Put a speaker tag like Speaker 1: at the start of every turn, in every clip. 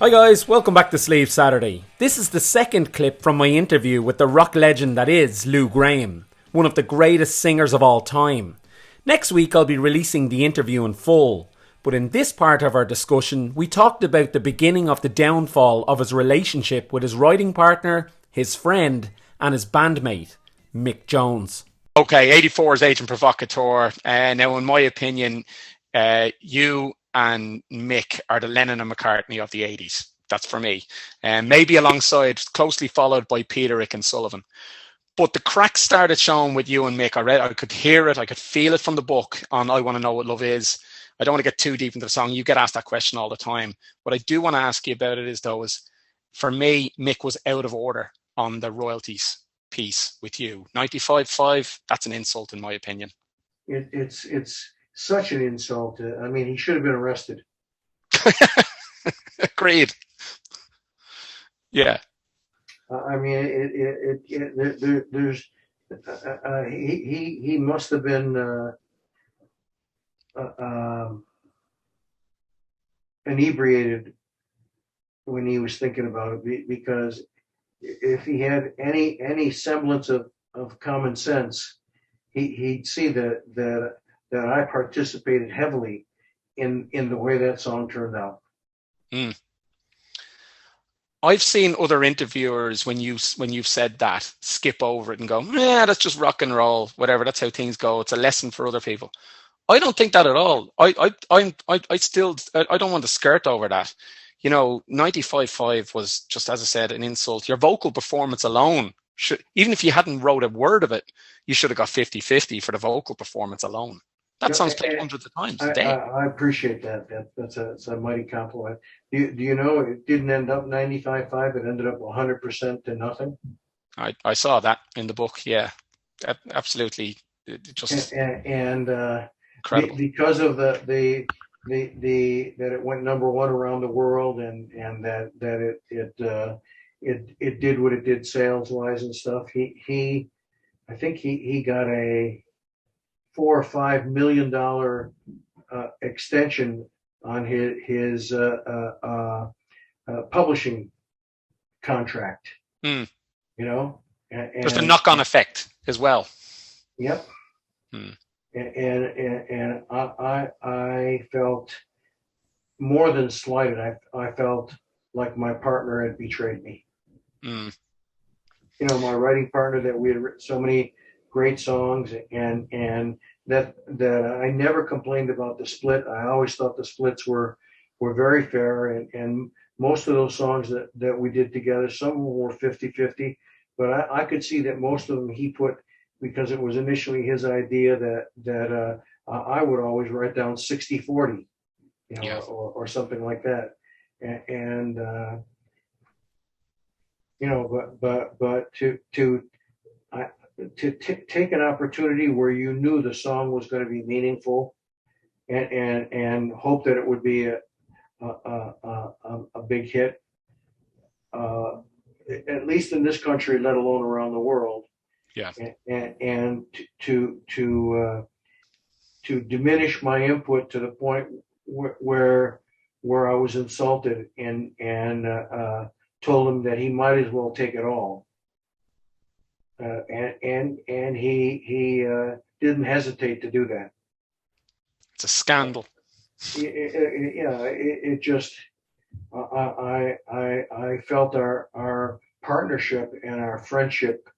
Speaker 1: Hi guys, welcome back to Sleeve Saturday. This is the second clip from my interview with the rock legend that is Lou Gramm, one of the greatest singers of all time. Next week I'll be releasing the interview in full, but in this part of our discussion we talked about the beginning of the downfall of his relationship with his writing partner, his friend and his bandmate, Mick Jones.
Speaker 2: Okay, 84 is Agent Provocateur. Now, in my opinion, you and Mick are the Lennon and McCartney of the 80s. That's for me. Maybe alongside, closely followed by Peter, Rick and Sullivan. But the cracks started showing with you and Mick. I could hear it. I could feel it from the book on I Want to Know What Love Is. I don't want to get too deep into the song. You get asked that question all the time. What I do want to ask you about it is, for me, Mick was out of order on the royalties piece with you. 95.5, that's an insult in my opinion.
Speaker 3: It's such an insult. I mean, he should have been arrested.
Speaker 2: Agreed. Yeah.
Speaker 3: I mean, he must have been inebriated when he was thinking about it, because if he had any semblance of common sense, he'd see that I participated heavily in the way that song turned out.
Speaker 2: I've seen other interviewers when you've said that skip over it and go, yeah, that's just rock and roll, whatever. That's how things go. It's a lesson for other people. I don't think that at all. I don't want to skirt over that. 95.5 was just, as I said, an insult. Your vocal performance alone, even if you hadn't wrote a word of it, you should have got 50-50 for the vocal performance alone. That song's played hundreds of times a day.
Speaker 3: I appreciate that. That's a mighty compliment. Do you know it didn't end up 95.5? It ended up 100% to nothing.
Speaker 2: I saw that in the book. Yeah, absolutely. Just incredible.
Speaker 3: Because of the that it went number one around the world, and that it did what it did sales wise and stuff. I think he got a $4 or $5 million extension on his publishing contract.
Speaker 2: Mm.
Speaker 3: And
Speaker 2: there's a knock-on effect as well.
Speaker 3: Yep.
Speaker 2: Mm.
Speaker 3: And I felt more than slighted. I felt like my partner had betrayed me.
Speaker 2: Mm.
Speaker 3: My writing partner, that we had written so many great songs, and that I never complained about the split. I always thought the splits were very fair, and most of those songs that we did together, some of them were 50-50, but I could see that most of them he put, because it was initially his idea that I would always write down 60-40, or something like that, and but to take an opportunity where you knew the song was going to be meaningful, and hope that it would be a big hit, at least in this country, let alone around the world.
Speaker 2: Yeah.
Speaker 3: And to diminish my input to the point where I was insulted, and told him that he might as well take it all. And he didn't hesitate to do that.
Speaker 2: It's a scandal.
Speaker 3: It just, I felt our partnership and our friendship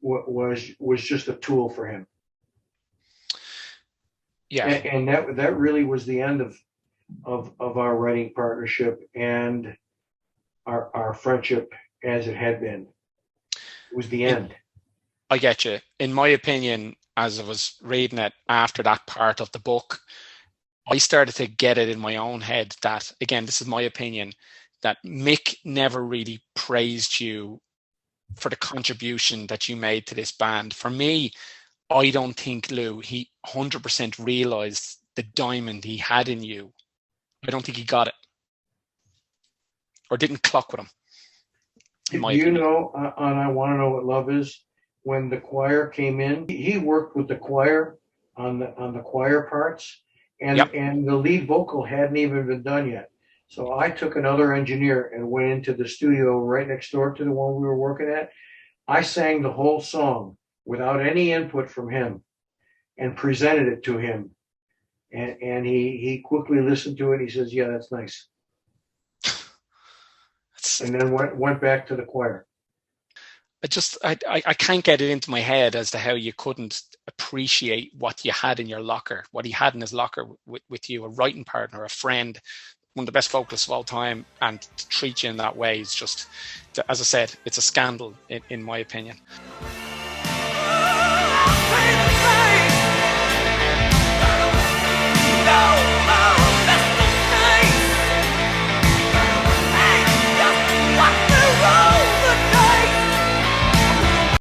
Speaker 3: was just a tool for him.
Speaker 2: Yeah.
Speaker 3: And that really was the end of our writing partnership and our friendship as it had been. It was the end.
Speaker 2: I get you. In my opinion, as I was reading it after that part of the book, I started to get it in my own head that, again, this is my opinion, that Mick never really praised you for the contribution that you made to this band. For me, I don't think, Lou, he 100% realized the diamond he had in you. I don't think he got it, or didn't clock with him.
Speaker 3: Do you know, on I Want to Know What Love Is, when the choir came in, he worked with the choir on the choir parts, and the lead vocal hadn't even been done yet. So I took another engineer and went into the studio right next door to the one we were working at. I sang the whole song without any input from him and presented it to him. And he quickly listened to it. He says, "Yeah, that's nice." And then went back to the choir.
Speaker 2: I can't get it into my head as to how you couldn't appreciate what you had in your locker, what he had in his locker with you, a writing partner, a friend, one of the best vocalists of all time, and to treat you in that way is just, as I said, it's a scandal in my opinion.